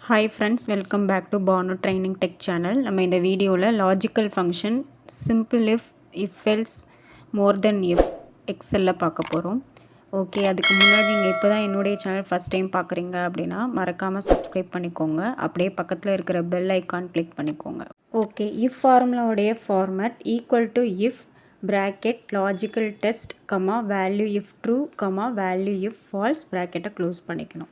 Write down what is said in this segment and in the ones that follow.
Hi friends, welcome back to Bono Training Tech Channel. நம்ம இந்த வீடியோவில் logical function simple if else more than if எக்ஸலில் பார்க்க போகிறோம். Okay, அதுக்கு முன்னாடி நீங்கள் இப்போ தான் என்னுடைய சேனல் ஃபஸ்ட் டைம் பார்க்குறீங்க அப்படின்னா மறக்காமல் சப்ஸ்கிரைப் பண்ணிக்கோங்க. அப்படியே பக்கத்தில் இருக்கிற பெல் ஐக்கான் கிளிக் பண்ணிக்கோங்க. ஓகே, இஃப் ஃபார்முலாவுடைய format equal to if bracket logical test value if true value if false bracket close பண்ணிக்கணும்.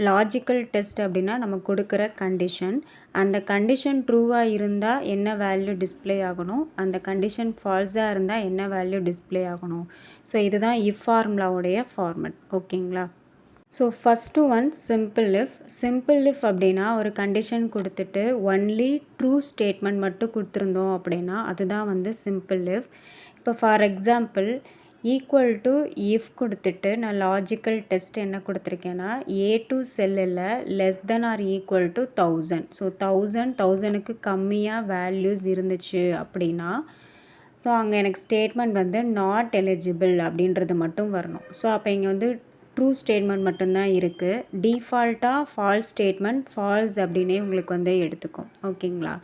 லாஜிக்கல் டெஸ்ட் அப்படின்னா நம்ம கொடுக்குற கண்டிஷன், அந்த கண்டிஷன் ட்ரூவாக இருந்தால் என்ன வேல்யூ டிஸ்பிளே ஆகணும், அந்த கண்டிஷன் ஃபால்ஸாக இருந்தால் என்ன வேல்யூ டிஸ்பிளே ஆகணும். ஸோ இதுதான் இஃப் ஃபார்முலாவுடைய ஃபார்மேட். ஓகேங்களா? So first one simple if அப்படின்னா ஒரு கண்டிஷன் கொடுத்துட்டு ஒன்லி ட்ரூ ஸ்டேட்மெண்ட் மட்டும் கொடுத்துருந்தோம் அப்படின்னா அதுதான் வந்து சிம்பிள் இஃப். இப்போ for example equal to if கொடுத்துட்டு நான் லாஜிக்கல் டெஸ்ட் என்ன கொடுத்துருக்கேன்னா A2 செல்லில் less than or equal to 1000. So 1000க்கு கம்மியாக வேல்யூஸ் இருந்துச்சு அப்படின்னா ஸோ அங்கே எனக்கு ஸ்டேட்மெண்ட் வந்து நாட் எலிஜிபிள் அப்படின்றது மட்டும் வரணும். ஸோ அப்போ இங்கே வந்து ட்ரூ ஸ்டேட்மெண்ட் மட்டும்தான் இருக்குது. டிஃபால்ட்டாக ஃபால்ஸ் ஸ்டேட்மெண்ட் ஃபால்ஸ் அப்படின்னே உங்களுக்கு வந்து எடுத்துக்கும். ஓகேங்களா?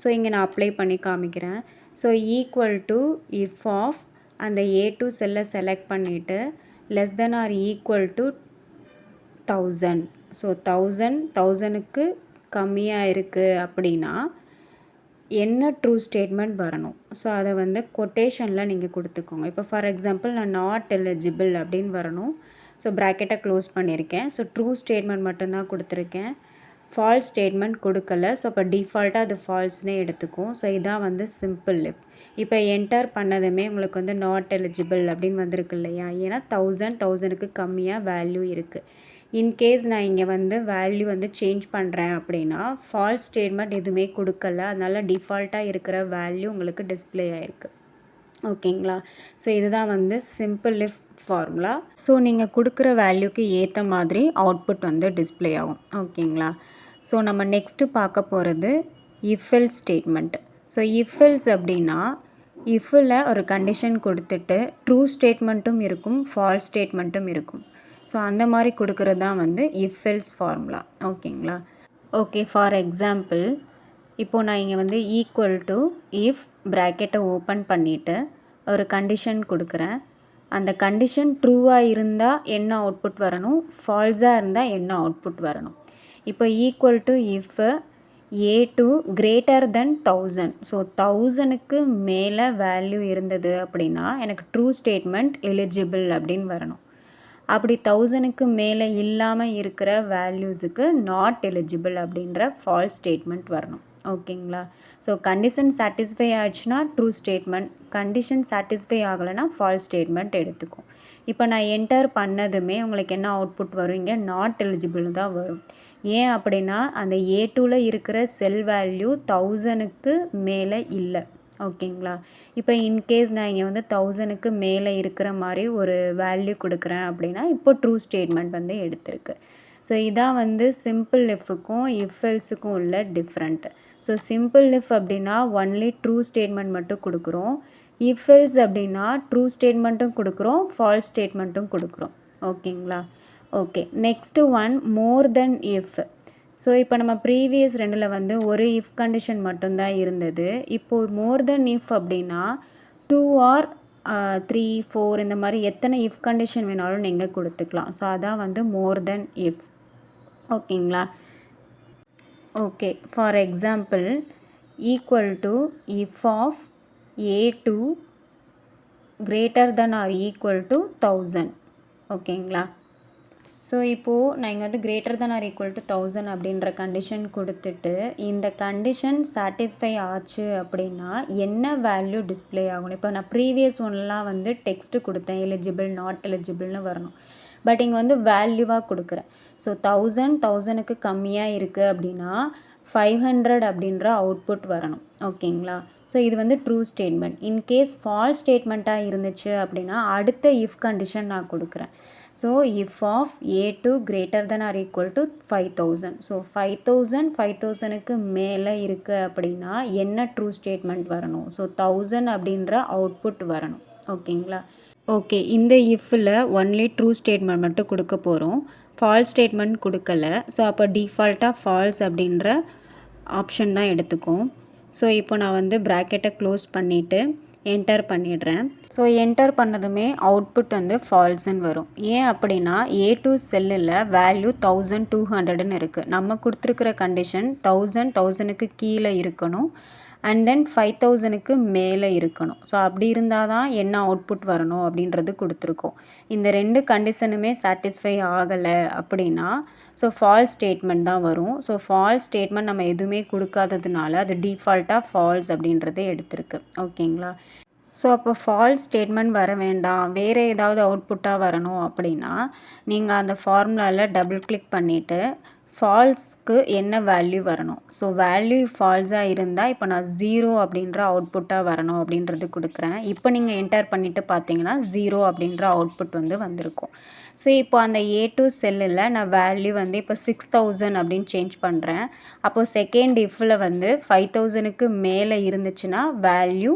ஸோ இங்கே நான் அப்ளை பண்ணி காமிக்கிறேன். So equal to if of அந்த A2 செல்லை செலக்ட் பண்ணிவிட்டு less than or equal to 1000. So 1000க்கு கம்மியாக இருக்குது அப்படின்னா என்ன ட்ரூ ஸ்டேட்மெண்ட் வரணும். ஸோ அதை வந்து கொட்டேஷனில் நீங்கள் கொடுத்துக்கோங்க. இப்போ ஃபார் எக்ஸாம்பிள் நான் நாட் எலிஜிபிள் அப்படின்னு வரணும். ஸோ ப்ராக்கெட்டை க்ளோஸ் பண்ணியிருக்கேன். ஸோ ட்ரூ ஸ்டேட்மெண்ட் மட்டும்தான் கொடுத்துருக்கேன், ஃபால்ஸ் ஸ்டேட்மெண்ட் கொடுக்கல. ஸோ அப்போ டிஃபால்ட்டாக அது ஃபால்ஸ்னே எடுத்துக்கும். ஸோ இதான் வந்து சிம்பிள் இஃப். இப்போ என்டர் பண்ணதுமே உங்களுக்கு வந்து நாட் எலிஜிபிள் அப்படின்னு வந்திருக்கு இல்லையா, ஏன்னா 1000க்கு கம்மியாக வேல்யூ இருக்குது. இன்கேஸ் நான் இங்கே வந்து வேல்யூ வந்து சேஞ்ச் பண்ணுறேன் அப்படின்னா ஃபால்ஸ் ஸ்டேட்மெண்ட் எதுவுமே கொடுக்கல, அதனால் டிஃபால்ட்டாக இருக்கிற வேல்யூ உங்களுக்கு டிஸ்பிளே ஆகிருக்கு. ஓகேங்களா? ஸோ இதுதான் வந்து சிம்பிள் இஃப் ஃபார்முலா. ஸோ நீங்கள் கொடுக்குற வேல்யூக்கு ஏற்ற மாதிரி அவுட்புட் வந்து டிஸ்பிளே ஆகும். ஓகேங்களா? ஸோ நம்ம நெக்ஸ்ட்டு பார்க்க போகிறது if else statement. So if else அப்படின்னா இஃபில் ஒரு கண்டிஷன் கொடுத்துட்டு ட்ரூ ஸ்டேட்மெண்ட்டும் இருக்கும், ஃபால்ஸ் ஸ்டேட்மெண்ட்டும் இருக்கும். ஸோ அந்த மாதிரி கொடுக்குறது தான் வந்து இஃப் எல்ஸ் ஃபார்முலா. ஓகேங்களா? ஓகே, ஃபார் எக்ஸாம்பிள் இப்போது நான் இங்கே வந்து ஈக்குவல் டு இஃப் ப்ராக்கெட்டை ஓப்பன் பண்ணிவிட்டு ஒரு கண்டிஷன் கொடுக்குறேன். அந்த கண்டிஷன் ட்ரூவாக இருந்தால் என்ன அவுட்புட் வரணும், ஃபால்ஸாக இருந்தால் என்ன அவுட்புட் வரணும். இப்போ equal to if A2 greater than 1000. So 1000க்கு மேலே வேல்யூ இருந்தது அப்படின்னா எனக்கு ட்ரூ ஸ்டேட்மெண்ட் எலிஜிபிள் அப்படின்னு வரணும். அப்படி 1000க்கு மேலே இல்லாமல் இருக்கிற வேல்யூஸுக்கு நாட் எலிஜிபிள் அப்படின்ற ஃபால்ஸ் ஸ்டேட்மெண்ட் வரணும். ஓகேங்களா? ஸோ கண்டிஷன் சாட்டிஸ்ஃபை ஆச்சுன்னா ட்ரூ ஸ்டேட்மெண்ட், கண்டிஷன் சாட்டிஸ்ஃபை ஆகலைன்னா ஃபால்ஸ் ஸ்டேட்மெண்ட் எடுத்துக்கும். இப்போ நான் என்டர் பண்ணதுமே உங்களுக்கு என்ன அவுட்புட் வரும், இங்கே நாட் எலிஜிபிள் தான் வரும். ஏன் அப்படின்னா அந்த A2ல் இருக்கிற செல் வேல்யூ 1000க்கு மேலே இல்லை. ஓகேங்களா? இப்போ இன்கேஸ் நான் இங்கே வந்து 1000க்கு மேலே இருக்கிற மாதிரி ஒரு வேல்யூ கொடுக்குறேன் அப்படின்னா இப்போ ட்ரூ ஸ்டேட்மெண்ட் வந்து எடுத்திருக்கு. ஸோ இதான் வந்து சிம்பிள் இஃப்க்கும் இஃப் எல்ஸுக்கும் உள்ள டிஃப்ரெண்ட். ஸோ சிம்பிள் இஃப் அப்படின்னா ஒன்லி ட்ரூ ஸ்டேட்மெண்ட் மட்டும் கொடுக்குறோம். இஃப் எல்ஸ் அப்படின்னா ட்ரூ ஸ்டேட்மெண்ட்டும் கொடுக்குறோம், ஃபால்ஸ் ஸ்டேட்மெண்ட்டும் கொடுக்குறோம். ஓகேங்களா? Okay, next one more than if. So இப்போ நம்ம ப்ரீவியஸ் ரெண்டில் வந்து ஒரு இஃப் கண்டிஷன் மட்டும்தான் இருந்தது. இப்போது மோர் தென் இஃப் அப்படின்னா 2 ஆர் 3 4 இந்த மாதிரி எத்தனை இஃப் கண்டிஷன் வேணாலும் நீங்கள் கொடுத்துக்கலாம். ஸோ அதான் வந்து மோர் தென் இஃப். ஓகேங்களா? Okay, for example equal to if of A2 greater than or equal to 1000. ஓகேங்களா? ஸோ இப்போது நான் இங்கே வந்து greater than or equal to 1000 அப்படின்ற கண்டிஷன் கொடுத்துட்டு இந்த கண்டிஷன் சாட்டிஸ்ஃபை ஆச்சு அப்படின்னா என்ன வேல்யூ டிஸ்பிளே ஆகணும். இப்போ நான் ப்ரீவியஸ் ஒன்லாம் வந்து டெக்ஸ்ட்டு கொடுத்தேன், எலிஜிபிள் நாட் எலிஜிபிள்னு வரணும். பட் இங்கே வந்து வேல்யூவாக கொடுக்குறேன். ஸோ 1000க்கு கம்மியாக இருக்குது அப்படின்னா 500 அப்படின்ற அவுட்புட் வரணும். ஓகேங்களா? ஸோ இது வந்து ட்ரூ ஸ்டேட்மெண்ட். இன்கேஸ் ஃபால்ஸ் ஸ்டேட்மெண்ட்டாக இருந்துச்சு அப்படின்னா அடுத்த இஃப் கண்டிஷன் நான் கொடுக்குறேன். So if of A2 greater than or equal to 5000. So 5000க்கு மேலே இருக்குது அப்படின்னா என்ன ட்ரூ ஸ்டேட்மெண்ட் வரணும். ஸோ 1000 அப்படின்ற அவுட்புட் வரணும். ஓகேங்களா? ஓகே, இந்த இஃப்பில் ஒன்லி ட்ரூ ஸ்டேட்மெண்ட் மட்டும் கொடுக்க போகிறோம். ஃபால்ஸ் ஸ்டேட்மெண்ட் கொடுக்கல. ஸோ அப்போ டிஃபால்ட்டாக ஃபால்ஸ் அப்படின்ற ஆப்ஷன் தான் எடுத்துக்கும். ஸோ இப்போ நான் வந்து ப்ராக்கெட்டை க்ளோஸ் பண்ணிவிட்டு என்டர் பண்ணிடுறேன். ஸோ என்டர் பண்ணதுமே அவுட்புட் வந்து ஃபால்ஸ்ன்னு வரும். ஏன் அப்படின்னா A2 செல்லில் வேல்யூ 1200ன்னு இருக்குது. நம்ம கொடுத்துருக்கிற கண்டிஷன் 1000க்கு கீழே இருக்கணும் அண்ட் தென் 5000க்கு மேலே இருக்கணும். ஸோ அப்படி இருந்தால் தான் என்ன அவுட்புட் வரணும் அப்படின்றது கொடுத்துருக்கோம். இந்த 2 கண்டிஷனுமே சாட்டிஸ்ஃபை ஆகலை அப்படின்னா ஸோ ஃபால்ஸ் ஸ்டேட்மெண்ட் தான் வரும். ஸோ ஃபால்ஸ் ஸ்டேட்மெண்ட் நம்ம எதுவுமே கொடுக்காததுனால அது டிஃபால்ட்டாக ஃபால்ஸ் அப்படின்றத எடுத்திருக்கு. ஓகேங்களா? ஸோ அப்போ ஃபால்ஸ் ஸ்டேட்மெண்ட் வர வேண்டாம், வேறு ஏதாவது அவுட்புட்டாக வரணும் அப்படின்னா நீங்கள் அந்த ஃபார்முலாவில் டபுள் கிளிக் பண்ணிவிட்டு ஃபால்ஸ்க்கு என்ன வேல்யூ வரணும். ஸோ வேல்யூ ஃபால்ஸாக இருந்தால் இப்போ நான் 0 அப்படின்ற அவுட்புட்டாக வரணும் அப்படின்றது கொடுக்குறேன். இப்போ நீங்கள் என்டர் பண்ணிவிட்டு பார்த்தீங்கன்னா 0 அப்படின்ற அவுட்புட் வந்து வந்திருக்கும். ஸோ இப்போ அந்த A2 செல்லில் நான் வேல்யூ வந்து இப்போ 6000 அப்படின்னு சேஞ்ச் பண்ணுறேன். அப்போது செகண்ட் இஃப்பில் வந்து 5000க்கு மேலே இருந்துச்சுன்னா வேல்யூ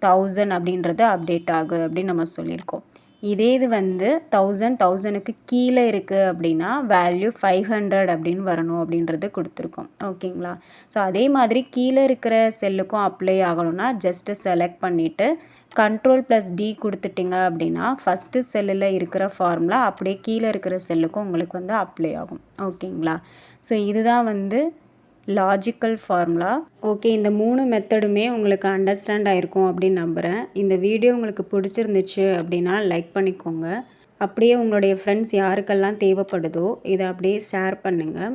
1000 அப்படின்றது அப்டேட் ஆகுது அப்படின்னு நம்ம சொல்லியிருக்கோம். இதே இது வந்து 1000க்கு கீழே இருக்குது அப்படின்னா வேல்யூ 500 அப்படின்னு வரணும் அப்படின்றது கொடுத்துருக்கோம். ஓகேங்களா? ஸோ அதே மாதிரி கீழே இருக்கிற செல்லுக்கும் அப்ளை ஆகணும்னா ஜஸ்ட்டு செலக்ட் பண்ணிவிட்டு Ctrl+D கொடுத்துட்டிங்க அப்படின்னா ஃபஸ்ட்டு செல்லில் இருக்கிற ஃபார்முலா அப்படியே கீழே இருக்கிற செல்லுக்கும் உங்களுக்கு வந்து அப்ளை ஆகும். ஓகேங்களா? ஸோ இதுதான் வந்து லாஜிக்கல் ஃபார்முலா. ஓகே, இந்த 3 மெத்தடுமே உங்களுக்கு அண்டர்ஸ்டாண்ட் ஆகிருக்கும் அப்படின்னு நம்புகிறேன். இந்த வீடியோ உங்களுக்கு பிடிச்சிருந்துச்சு அப்படின்னா லைக் பண்ணிக்கோங்க. அப்படியே உங்களுடைய ஃப்ரெண்ட்ஸ் யாருக்கெல்லாம் தேவைப்படுதோ இதை அப்படியே ஷேர் பண்ணுங்கள்.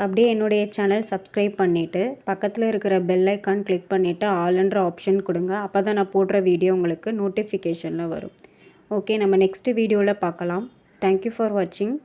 அப்படியே என்னுடைய சேனல் சப்ஸ்கிரைப் பண்ணிவிட்டு பக்கத்தில் இருக்கிற பெல் ஐக்கான் கிளிக் பண்ணிவிட்டு ஆல்ன்ற ஆப்ஷன் கொடுங்க. அப்போ தான் நான் போடுற வீடியோ உங்களுக்கு நோட்டிஃபிகேஷனில் வரும். ஓகே, நம்ம நெக்ஸ்ட் வீடியோவில் பார்க்கலாம். தேங்க்யூ ஃபார் வாட்சிங்.